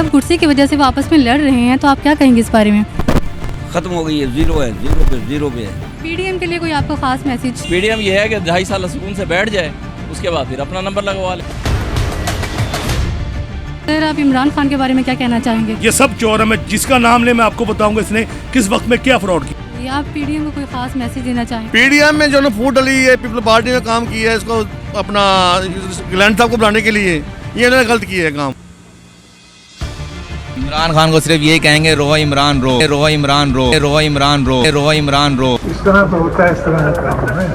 अब कुर्सी की वजह से वो आपस में लड़ रहे हैं, तो आप क्या कहेंगे इस बारे में? खत्म हो गई है, जीरो पे है। पीडीएम के लिए कोई आपको खास मैसेज? पीडीएम ये है कि 2.5 साल सुकून से बैठ जाए, उसके बाद फिर अपना नंबर लगवा ले। सर, आप इमरान खान के बारे में क्या कहना चाहेंगे? ये सब चोर है, मैं जिसका नाम ले मैं आपको बताऊंगा इसने किस वक्त में क्या फ्रॉड किया। या आप पीडीएम को कोई खास मैसेज देना चाहेंगे? पीडीएम में जो ना फूट डली है, पीपल पार्टी ने काम किया है इसको अपना ग्लैंड साहब को बुलाने के लिए, ये इन्होंने गलत किया है काम। इमरान खान को सिर्फ यही कहेंगे, रो इमरान रो, रो इमरान रो, रो इमरान रो, रो इमरान रो। इस तरह तो होता है, इस तरह का काम है।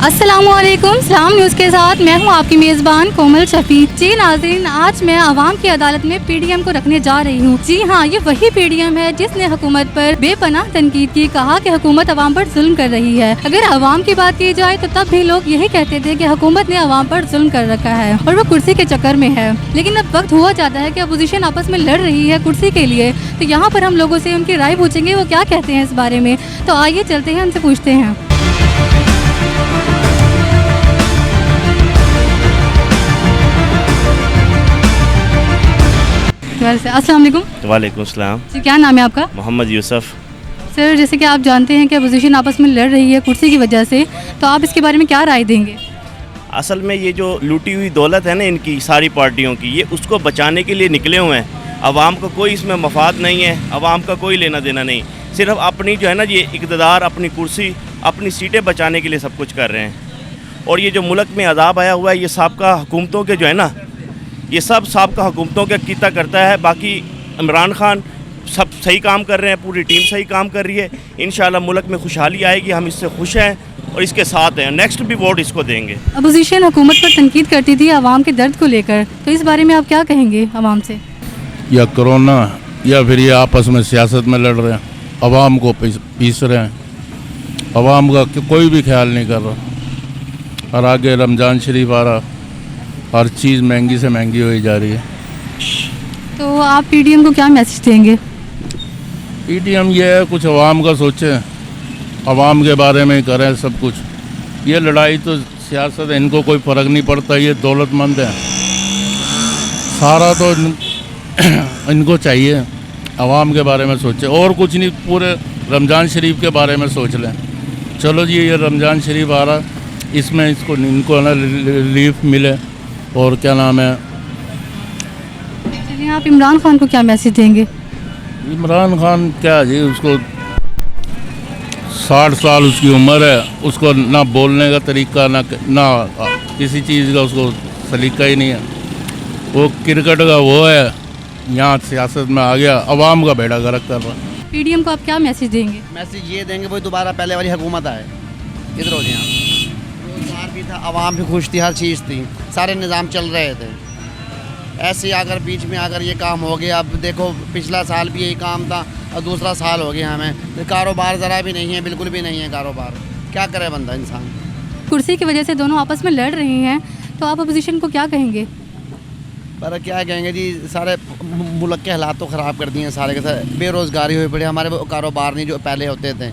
अस्सलामुअलैकुम, सलाम न्यूज़ के साथ मैं हूं आपकी मेज़बान कोमल शफी। जी नाज़रीन, आज मैं आवाम की अदालत में पीडीएम को रखने जा रही हूं। जी हां, ये वही पीडीएम है जिसने हुकूमत पर बेपनाह तनकीद की, कहा कि हुकूमत अवाम पर जुल्म कर रही है। अगर अवाम की बात की जाए तो तब भी लोग यही कहते थे कि हुकूमत ने अवाम पर जुल्म कर रखा है और वो कुर्सी के चक्कर में है। लेकिन अब वक्त हुआ जाता है कि अपोजिशन आपस में लड़ रही है कुर्सी के लिए, तो यहाँ पर हम लोगों से उनकी राय पूछेंगे वो क्या कहते हैं इस बारे में। तो आइए चलते हैं, उनसे पूछते हैं। अस्सलाम वालेकुम। वालेकुम सलाम। जी, क्या नाम है आपका? मोहम्मद यूसुफ। सर, जैसे कि आप जानते हैं कि अपोजिशन आपस में लड़ रही है कुर्सी की वजह से, तो आप इसके बारे में क्या राय देंगे? असल में ये जो लूटी हुई दौलत है ना इनकी सारी पार्टियों की, ये उसको बचाने के लिए निकले हुए हैं। अवाम को कोई इसमें मफाद नहीं है, अवाम का कोई लेना देना नहीं, सिर्फ अपनी जो है ना ये इक़्तिदार, अपनी कुर्सी, अपनी सीटें बचाने के लिए सब कुछ कर रहे हैं। और ये जो मुल्क में अजाब आया हुआ है, ये साबका हुकूमतों के जो है ना, ये सब साबका हुकूमतों का कीता करता है। बाकी इमरान खान सब सही काम कर रहे हैं, पूरी टीम सही काम कर रही है। इंशाल्लाह मुल्क में खुशहाली आएगी, हम इससे खुश हैं और इसके साथ हैं। नेक्स्ट भी वोट इसको देंगे। अपोजिशन हुकूमत पर तनकीद करती थी आवाम के दर्द को लेकर, तो इस बारे में आप क्या कहेंगे आवाम से? या कोरोना या फिर ये आपस में सियासत में लड़ रहे हैं, आवाम को पीस रहे हैं, आवाम का कोई भी ख्याल नहीं कर रहा। और आगे रमज़ान शरीफ आ रहा, हर चीज़ महंगी से महंगी होई जा रही है। तो आप पीडीएम को क्या मैसेज देंगे? पीडीएम ये है कुछ आवाम का सोचे, आवाम के बारे में करें सब कुछ। ये लड़ाई तो सियासत है, इनको कोई फ़र्क नहीं पड़ता, ये दौलतमंद है, सारा तो इनको चाहिए आवाम के बारे में सोचे और कुछ नहीं। पूरे रमज़ान शरीफ के बारे में सोच लें। चलो जी, ये रमज़ान शरीफ आ रहा, इसमें इनको ना रिलीफ मिले और क्या नाम है। चलिए, आप इमरान खान को क्या मैसेज देंगे? इमरान खान क्या जी, उसको 60 साल उसकी उम्र है, उसको ना बोलने का तरीका ना किसी चीज़ का उसको सलीका ही नहीं है। वो क्रिकेट का वो है, यहाँ सियासत में आ गया, अवाम का बेड़ा गर्क कर रहा है। पीडीएम को आप क्या मैसेज देंगे? मैसेज ये देंगे वो दोबारा पहले वाली हुकूमत आए, इधर हो गया। रोजगार भी था, आवाम भी खुश थी, हर चीज़ थी, सारे निज़ाम चल रहे थे। ऐसे अगर बीच में अगर ये काम हो गया, अब देखो पिछला साल भी यही काम था और दूसरा साल हो गया हमें, तो कारोबार ज़रा भी नहीं है, बिल्कुल भी नहीं है कारोबार। क्या करे बंदा इंसान। कुर्सी की वजह से दोनों आपस में लड़ रही हैं, तो आप अपोजिशन को क्या कहेंगे? पर क्या कहेंगे जी, सारे मुल्क के हालात तो ख़राब कर दिए हैं सारे के सारे। बेरोज़गारी हुई पड़ी, हमारे वो कारोबार नहीं जो पहले होते थे,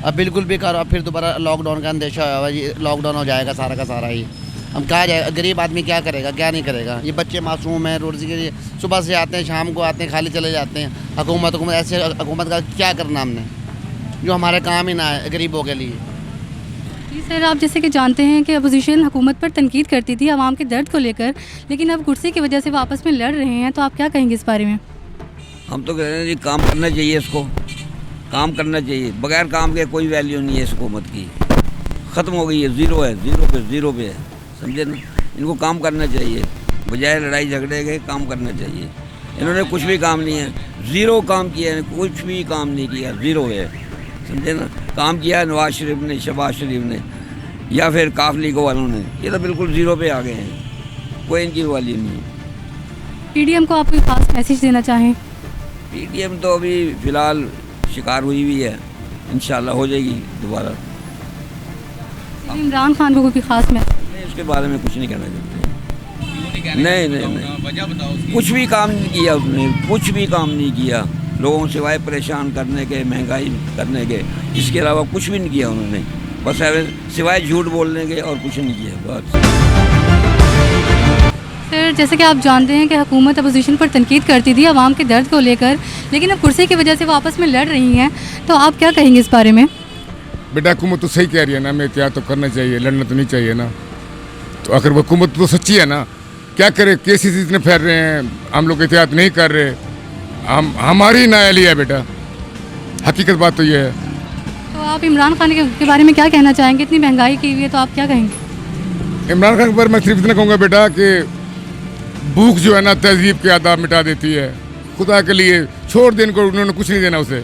अब बिल्कुल भी कारोबार। फिर दोबारा लॉकडाउन का अंदेशा हुआ, ये लॉकडाउन हो जाएगा सारा का सारा ही। हम कहा जाए गरीब आदमी क्या करेगा, क्या नहीं करेगा। ये बच्चे मासूम हैं, रोज़ी के लिए सुबह से आते हैं, शाम को आते हैं, खाली चले जाते हैं। हुकूमत ऐसे हुकूमत का क्या करना हमने, जो हमारे काम ही ना है गरीबों के लिए। जी सर, आप जैसे कि जानते हैं कि अपोजिशन हुकूमत पर तनकीद करती थी आवाम के दर्द को लेकर, लेकिन अब कुर्सी की वजह से वो आपस में लड़ रहे हैं, तो आप क्या कहेंगे इस बारे में? हम तो कह रहे हैं जी, काम करना चाहिए, इसको काम करना चाहिए। बगैर काम के कोई वैल्यू नहीं है इस हुकूमत की। ख़त्म हो गई है, जीरो पे है, समझे ना। इनको काम करना चाहिए, बजाय लड़ाई झगड़े के काम करना चाहिए। इन्होंने कुछ भी काम नहीं है, ज़ीरो काम किया है, कुछ भी काम नहीं किया, ज़ीरो है, समझे ना। काम किया नवाज शरीफ ने, शहबाज शरीफ ने या फिर काफ लीग वालों ने, ये तो बिल्कुल ज़ीरो पे आ गए हैं, कोई इनकी वैल्यू नहीं है। पीडीएम को आप कोई खास मैसेज देना चाहें? पीडीएम तो अभी फ़िलहाल शिकार हुई हुई है, इंशाल्लाह हो जाएगी दोबारा। इमरान खान को कोई खास मैसेज? उसके बारे में कुछ नहीं कहना चाहते। नहीं, कुछ भी काम नहीं किया उसने, कुछ भी काम नहीं किया लोगों को सिवाय परेशान करने के, महंगाई करने के, इसके अलावा कुछ भी नहीं किया उन्होंने। बस सिवाय झूठ बोलने के और कुछ नहीं है बस। सर जैसे कि आप जानते हैं कि हुकूमत अपोजिशन पर तनकीद करती थी आवाम के दर्द को लेकर, लेकिन अब कुर्सी की वजह से वो आपस में लड़ रही हैं, तो आप क्या कहेंगे इस बारे में? बेटा हुकूमत तो सही कह रही है ना, हमें एहतियात तो करना चाहिए, लड़ना तो नहीं चाहिए ना। तो अगर वो हुकूमत तो सच्ची है ना, क्या करे, केसेस इतने फैल रहे हैं, हम लोग एहतियात नहीं कर रहे, हमारी नाअहली है बेटा, हकीकत बात तो ये है। तो आप इमरान खान के बारे में क्या कहना चाहेंगे? इतनी महंगाई की हुई है तो आप क्या कहेंगे? इमरान खान पर मैं सिर्फ इतना कहूँगा बेटा कि भूख जो है ना तहजीब के आदाब मिटा देती है। खुदा के लिए छोड़ दे इनको, उन्होंने कुछ नहीं देना उसे।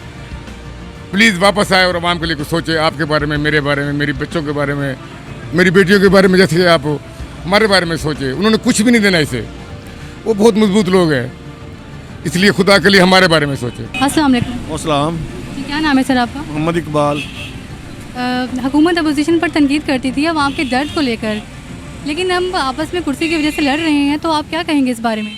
प्लीज़ वापस आए और आवाम के लिए कुछ सोचे, आपके बारे में, मेरे बारे में, मेरी बच्चों के बारे में, मेरी बेटियों के बारे में, जैसे आप हमारे बारे में सोचे। उन्होंने कुछ भी नहीं देना इसे, वो बहुत मजबूत लोग हैं, इसलिए खुदा के लिए हमारे बारे में सोचे। अस्सलाम वालेकुम। अस्सलाम। जी, क्या नाम है सर आपका? मोहम्मद इकबाल। हुकूमत अपोजिशन पर तनकीद करती थी आवाम के दर्द को लेकर, लेकिन हम आपस में कुर्सी की वजह से लड़ रहे हैं, तो आप क्या कहेंगे इस बारे में?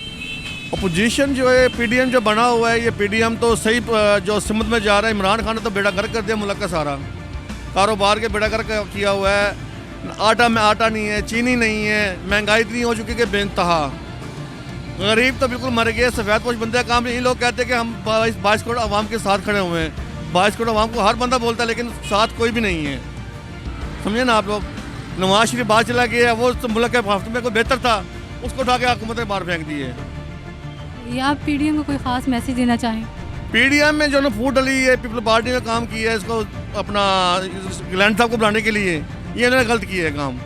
अपोजिशन जो है, पीडीएम जो बना हुआ है, ये पीडीएम तो सही जो सिमत में जा रहा है। इमरान खान ने तो बेड़ा गर्क कर दिया मुल्क का सारा, कारोबार के बेड़ा गर्क किया हुआ है। आटा में आटा नहीं है, चीनी नहीं है, महंगाई इतनी हो चुकी है कि बेइंतहा। गरीब तो बिल्कुल मर गए, सफ़ेद पोश बंदे का काम नहीं। लोग कहते हैं कि हम 22 करोड़ आवाम के साथ खड़े हुए हैं। 22 करोड़ आवाम को हर बंदा बोलता है, लेकिन साथ कोई भी नहीं है, समझे ना आप लोग। नवाज शरीफ बाहर चला गया, वो तो मुल्क के हफ्ते में कोई बेहतर था, उसको उठा के हुकूमत ने बाहर फेंक दी है। ये आप पीडीएम को कोई ख़ास मैसेज देना चाहें? पीडीएम में जो ना फूट डली है, पीपल पार्टी ने काम किया है इसको अपना ग्लैंड साहब को बुलाने के लिए, ये इन्होंने गलत किया है काम।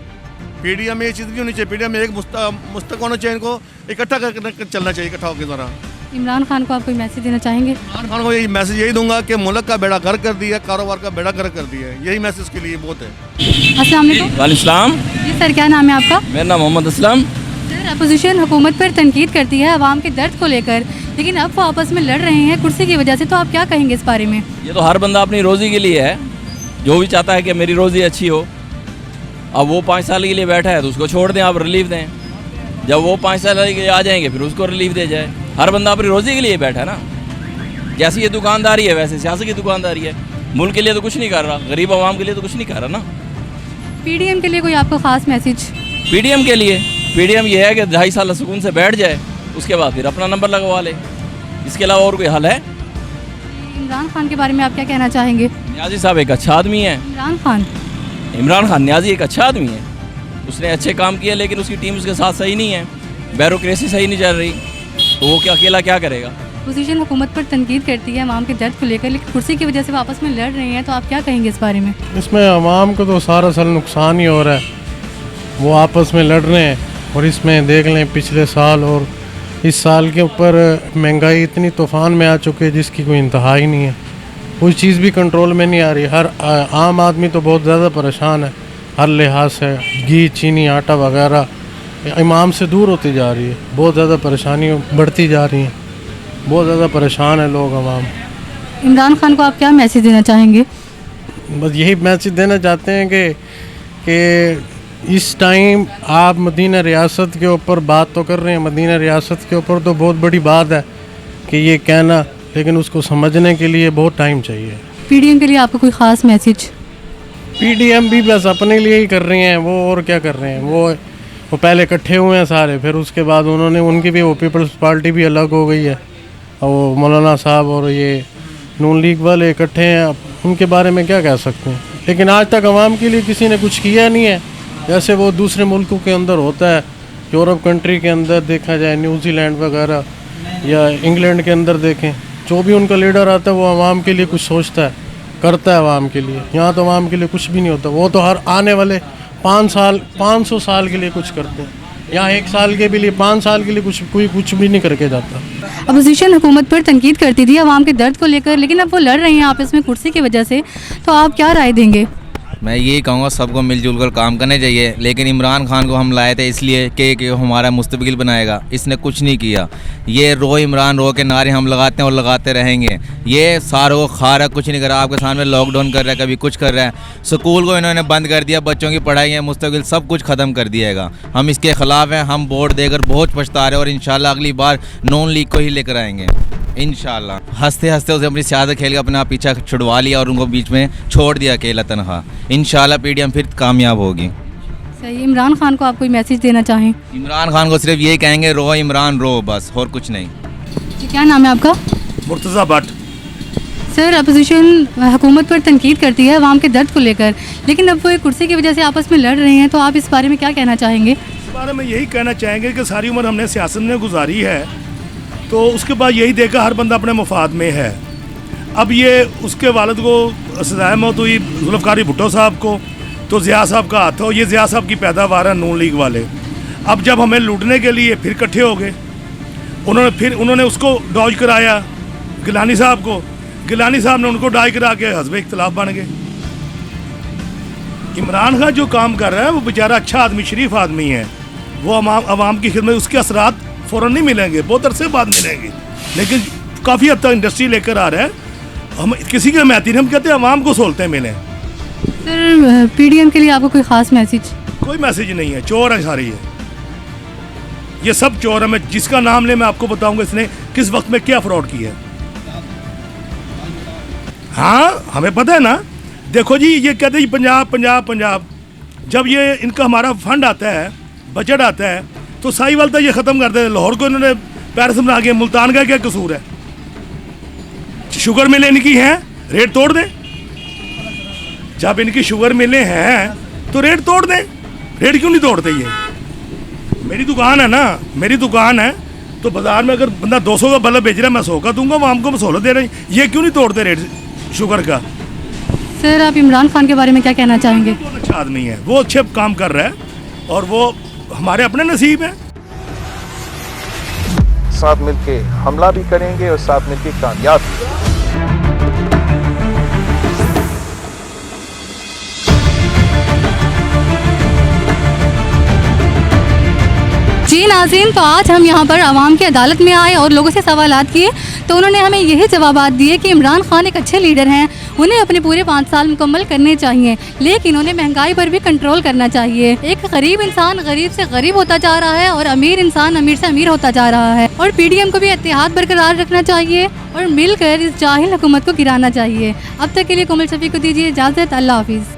पीडीएम में ये चीज़ नहीं होनी चाहिए। पीडीएम में एक मुस्तक होना चाहिए, इनको इकट्ठा करके चलना चाहिए, इकट्ठा होकर द्वारा। इमरान खान को आप कोई मैसेज देना चाहेंगे? इमरान खान को यही मैसेज यही दूंगा कि मुल्क का बेड़ा गर्क कर दिया, कारोबार का बेड़ा गर्क कर दिया है, यही मैसेज के लिए बहुत है। अस्सलाम वालेकुम। वालेकुम। जी सर, क्या नाम है आपका? मेरा नाम मोहम्मद असलम। सर अपोजिशन हुकूमत पर तनकीद करती है आवाम के दर्द को लेकर, लेकिन अब वो आपस में लड़ रहे हैं कुर्सी की वजह से, तो आप क्या कहेंगे इस बारे में? ये तो हर बंदा अपनी रोज़ी के लिए है, जो भी चाहता है कि मेरी रोज़ी अच्छी हो। अब वो 5 साल के लिए बैठा है तो उसको छोड़ दें, आप रिलीफ दें। जब वो 5 साल के लिए आ जाएंगे फिर उसको रिलीफ दे जाए। हर बंदा अपनी रोज़ी के लिए बैठा है ना। जैसी ये दुकानदारी है वैसे सियासत की दुकानदारी है। मुल्क के लिए तो कुछ नहीं कर रहा, गरीब आवाम के लिए तो कुछ नहीं कर रहा ना। पीडीएम के लिए कोई आपको ख़ास मैसेज? पीडीएम के लिए पीडीएम ये है कि 2.5 साल सुकून से बैठ जाए, उसके बाद फिर अपना नंबर लगवा ले। इसके अलावा और कोई हल है? इमरान खान के बारे में आप क्या कहना चाहेंगे? न्याजी साहब एक अच्छा आदमी है। इमरान खान न्याजी एक अच्छा आदमी है, उसने अच्छे काम किए, लेकिन उसकी टीम उसके साथ सही नहीं है, ब्यूरोक्रेसी सही नहीं चल रही, तो वो अकेला क्या करेगा? अपोजिशन हुकूमत पर तनकीद करती है आवाम के दर्द को लेकर, लेकिन कुर्सी की वजह से वो आपस में लड़ रहे हैं, तो आप क्या कहेंगे इस बारे में? इसमें आवाम को तो सारा साल नुकसान ही हो रहा है, वो आपस में लड़ रहे हैं। और इसमें देख लें पिछले साल और इस साल के ऊपर महंगाई इतनी तूफ़ान में आ चुकी है जिसकी कोई इंतहा ही नहीं है, कोई चीज़ भी कंट्रोल में नहीं आ रही। हर आम आदमी तो बहुत ज़्यादा परेशान है, हर लिहाज से घी, चीनी, आटा वगैरह इमाम से दूर होती जा रही है, बहुत ज़्यादा परेशानी बढ़ती जा रही है, बहुत ज़्यादा परेशान है लोग आवाम। इमरान खान को आप क्या मैसेज देना चाहेंगे? बस यही मैसेज देना चाहते हैं कि इस टाइम आप मदीना रियासत के ऊपर बात तो कर रहे हैं, मदीना रियासत के ऊपर तो बहुत बड़ी बात है कि ये कहना, लेकिन उसको समझने के लिए बहुत टाइम चाहिए। पीडीएम के लिए आपका कोई ख़ास मैसेज? पीडीएम भी बस अपने लिए ही कर रहे हैं, वो और क्या कर रहे हैं। वो पहले इकट्ठे हुए हैं सारे, फिर उसके बाद उन्होंने उनकी भी वो पीपल्स पार्टी भी अलग हो गई है, और वो मौलाना साहब और ये नून लीग वाले इकट्ठे हैं। अब उनके बारे में क्या कह सकते हैं, लेकिन आज तक आवाम के लिए किसी ने कुछ किया नहीं है, जैसे वो दूसरे मुल्कों के अंदर होता है। यूरोप कंट्री के अंदर देखा जाए, न्यूजीलैंड वगैरह या इंग्लैंड के अंदर देखें, जो भी उनका लीडर आता है वो आवाम के लिए कुछ सोचता है, करता है आवाम के लिए। यहाँ तो आवाम के लिए कुछ भी नहीं होता, वो तो हर आने वाले 500 साल के लिए कुछ करते हैं, यहाँ 1 साल के भी लिए 5 साल के लिए कोई कुछ भी नहीं करके जाता। अपोजिशन हुकूमत पर तनकीद करती थी आवाम के दर्द को लेकर, लेकिन अब वो लड़ रहे हैं आपस में कुर्सी की वजह से, तो आप क्या राय देंगे? मैं यही कहूँगा सबको मिलजुल कर काम करने चाहिए, लेकिन इमरान खान को हम लाए थे इसलिए कि हमारा मुस्तकबिल बनाएगा, इसने कुछ नहीं किया। ये इमरान रो के नारे हम लगाते हैं और लगाते रहेंगे। ये सारों को खा रहा है, कुछ नहीं कर रहा, आपके सामने लॉकडाउन कर रहा है, कभी कुछ कर रहा है, स्कूल को इन्होंने बंद कर दिया, बच्चों की पढ़ाई है, मुस्तकबिल सब कुछ ख़त्म कर दिएगा। हम इसके ख़िलाफ़ हैं, हम वोट देकर बहुत पछता रहे हैं और इंशाल्लाह अगली बार नून लीग को ही लेकर आएंगे। इंशाल्लाह हंसते हंसते उसे अपनी सियासत खेल के अपना पीछा छुड़वा लिया और उनको बीच में छोड़ दिया अकेला तनहा। इंशाल्लाह पीडीएम फिर कामयाब होगी। सही। इमरान खान को आप कोई मैसेज देना चाहें? इमरान खान को सिर्फ यही कहेंगे रो इमरान रो, बस और कुछ नहीं। जी, क्या नाम है आपका? मुर्तज़ा भट्ट। सर, अपोजिशन हुकूमत पर तनकीद करती है अवाम के दर्द को लेकर, लेकिन अब वो एक कुर्सी की वजह से आपस में लड़ रहे हैं, तो आप इस बारे में क्या कहना चाहेंगे? इस बारे में यही कहना चाहेंगे कि सारी उम्र हमने सियासत में गुजारी है, तो उसके बाद यही देखा हर बंदा अपने मफाद में है। अब ये उसके वालिद को सज़ाए मौत हुई जुल्फ़िकार भुट्टो साहब को, तो ज़िया साहब का हाथ हो, ये ज़िया साहब की पैदावार है नून लीग वाले। अब जब हमें लूटने के लिए फिर इकट्ठे हो गए, उन्होंने उसको डॉज कराया गिलानी साहब को, गिलानी साहब ने उनको डॉज करा के हस्ब इख्तलाफ बन गए। इमरान खान जो काम कर रहा है वो बेचारा अच्छा आदमी, शरीफ आदमी है, वो अवाम की खिदमत, उसके असरात फ़ौरन नहीं मिलेंगे, बहुत अरसे बाद मिलेंगे, लेकिन काफ़ी हद तक इंडस्ट्री लेकर आ रहा है। हम किसी की हमायती नहीं, हम कहते हैं अवाम को सहूलतें मिलें। सर, पीडीएम के लिए आपको कोई ख़ास मैसेज? कोई मैसेज नहीं है, चोर है सारी है, ये सब चोर है। मैं जिसका नाम ले मैं आपको बताऊंगा इसने किस वक्त में क्या फ्रॉड किया है। हाँ, हमें पता है ना। देखो जी, ये कहते हैं पंजाब पंजाब पंजाब, जब ये इनका हमारा फंड आता है, बजट आता है, तो साहिवाल तक ये ख़त्म कर देते। लाहौर को इन्होंने पैरिस बना के, मुल्तान का क्या कसूर है? शुगर मिलें इनकी हैं, रेट तोड़ दें। जब इनकी शुगर मिलें हैं तो रेट तोड़ दें। रेट क्यों नहीं तोड़ते? ये मेरी दुकान है ना, मेरी दुकान है, तो बाज़ार में अगर बंदा 200 का बल्ब बेच रहा है, मैं 100 का दूंगा, वो हमको सहूलत दे रहे हैं। ये क्यों नहीं तोड़ते रेट शुगर का? सर, आप इमरान खान के बारे में क्या कहना चाहेंगे? बहुत अच्छा आदमी है, वो अच्छे काम कर रहा है और वो हमारे अपने नसीब है। साथ मिलके हमला भी करेंगे और साथ मिलके कामयाब भी। जी नाज़रीन, तो आज हम यहाँ पर आवाम की अदालत में आए और लोगों से सवालात किए, तो उन्होंने हमें यही जवाबात दिए कि इमरान खान एक अच्छे लीडर हैं, उन्हें अपने पूरे 5 साल मुकम्मल करने चाहिए, लेकिन उन्हें महंगाई पर भी कंट्रोल करना चाहिए। एक गरीब इंसान गरीब से गरीब होता जा रहा है और अमीर इंसान अमीर से अमीर होता जा रहा है, और पीडीएम को भी इत्तेहाद बरकरार रखना चाहिए और मिलकर इस जाहिल हुकूमत को गिराना चाहिए। अब तक के लिए कोमल शफी को दीजिए इजाज़त। अल्लाह हाफिज़।